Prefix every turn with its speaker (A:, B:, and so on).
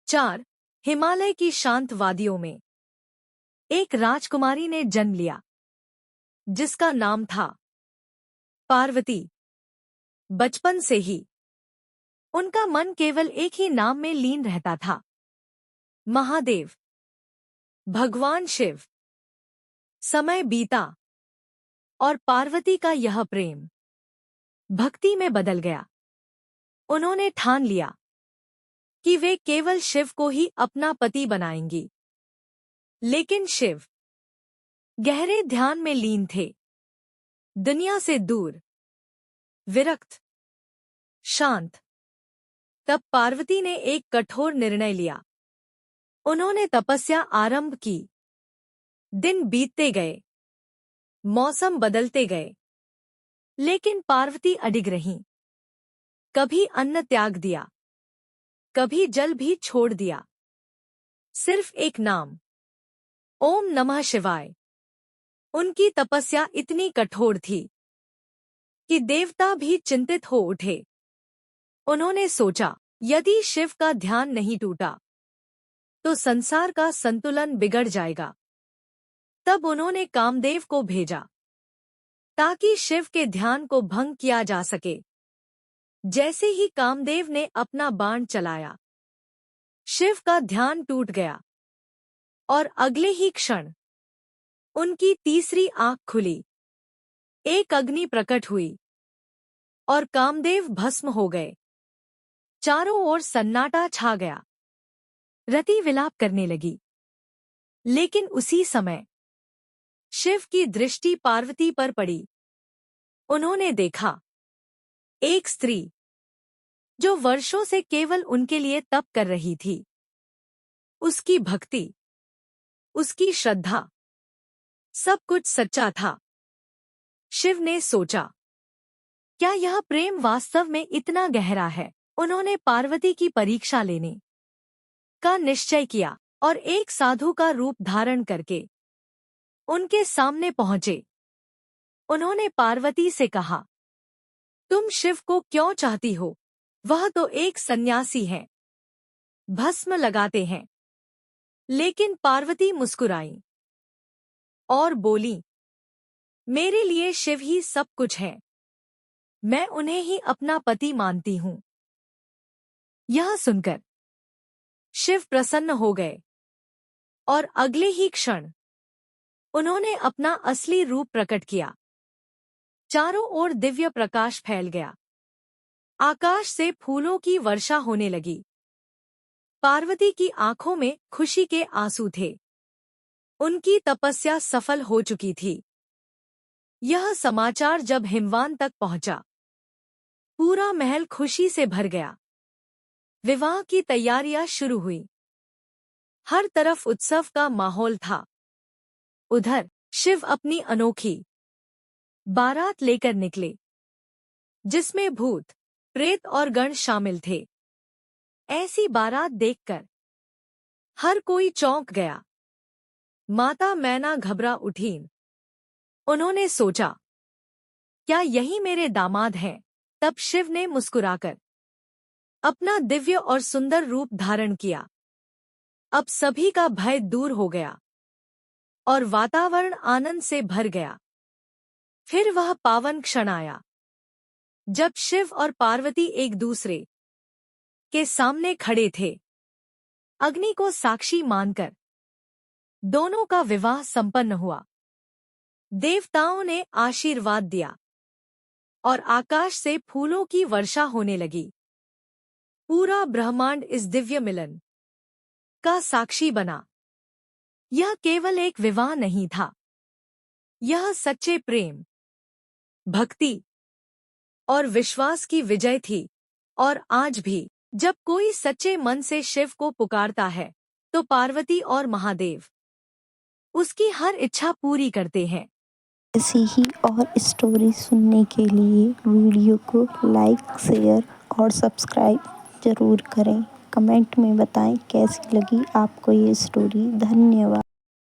A: 4. हिमालय की शांत वादियों में एक राजकुमारी ने जन्म लिया जिसका नाम था पार्वती। बचपन से ही उनका मन केवल एक ही नाम में लीन रहता था, महादेव, भगवान शिव। समय बीता और पार्वती का यह प्रेम भक्ति में बदल गया। उन्होंने ठान लिया कि वे केवल शिव को ही अपना पति बनाएंगी। लेकिन शिव गहरे ध्यान में लीन थे, दुनिया से दूर, विरक्त, शांत। तब पार्वती ने एक कठोर निर्णय लिया। उन्होंने तपस्या आरंभ की। दिन बीतते गए, मौसम बदलते गए, लेकिन पार्वती अडिग रहीं। कभी अन्न त्याग दिया, कभी जल भी छोड़ दिया। सिर्फ एक नाम, ओम नमः शिवाय। उनकी तपस्या इतनी कठोर थी कि देवता भी चिंतित हो उठे। उन्होंने सोचा, यदि शिव का ध्यान नहीं टूटा तो संसार का संतुलन बिगड़ जाएगा। तब उन्होंने कामदेव को भेजा ताकि शिव के ध्यान को भंग किया जा सके। जैसे ही कामदेव ने अपना बाण चलाया, शिव का ध्यान टूट गया और अगले ही क्षण उनकी तीसरी आंख खुली। एक अग्नि प्रकट हुई और कामदेव भस्म हो गए। चारों ओर सन्नाटा छा गया। रति विलाप करने लगी। लेकिन उसी समय शिव की दृष्टि पार्वती पर पड़ी। उन्होंने देखा एक स्त्री जो वर्षों से केवल उनके लिए तप कर रही थी। उसकी भक्ति, उसकी श्रद्धा, सब कुछ सच्चा था। शिव ने सोचा, क्या यह प्रेम वास्तव में इतना गहरा है? उन्होंने पार्वती की परीक्षा लेने का निश्चय किया और एक साधु का रूप धारण करके उनके सामने पहुंचे। उन्होंने पार्वती से कहा, तुम शिव को क्यों चाहती हो? वह तो एक सन्यासी है, भस्म लगाते हैं। लेकिन पार्वती मुस्कुराई और बोली, मेरे लिए शिव ही सब कुछ है। मैं उन्हें ही अपना पति मानती हूँ। यह सुनकर शिव प्रसन्न हो गए और अगले ही क्षण उन्होंने अपना असली रूप प्रकट किया। चारों ओर दिव्य प्रकाश फैल गया। आकाश से फूलों की वर्षा होने लगी। पार्वती की आंखों में खुशी के आंसू थे। उनकी तपस्या सफल हो चुकी थी। यह समाचार जब हिमवान तक पहुंचा, पूरा महल खुशी से भर गया। विवाह की तैयारियां शुरू हुई। हर तरफ उत्सव का माहौल था। उधर शिव अपनी अनोखी बारात लेकर निकले, जिसमें भूत, प्रेत और गण शामिल थे। ऐसी बारात देखकर हर कोई चौंक गया। माता मैना घबरा उठीं। उन्होंने सोचा, क्या यही मेरे दामाद हैं? तब शिव ने मुस्कुराकर अपना दिव्य और सुंदर रूप धारण किया। अब सभी का भय दूर हो गया और वातावरण आनंद से भर गया। फिर वह पावन क्षण आया जब शिव और पार्वती एक दूसरे के सामने खड़े थे। अग्नि को साक्षी मानकर दोनों का विवाह संपन्न हुआ। देवताओं ने आशीर्वाद दिया और आकाश से फूलों की वर्षा होने लगी। पूरा ब्रह्मांड इस दिव्य मिलन का साक्षी बना। यह केवल एक विवाह नहीं था, यह सच्चे प्रेम, भक्ति और विश्वास की विजय थी। और आज भी जब कोई सच्चे मन से शिव को पुकारता है तो पार्वती और महादेव उसकी हर इच्छा पूरी करते हैं।
B: ऐसी ही और स्टोरी सुनने के लिए वीडियो को लाइक, शेयर और सब्सक्राइब जरूर करें। कमेंट में बताएं कैसी लगी आपको ये स्टोरी। धन्यवाद।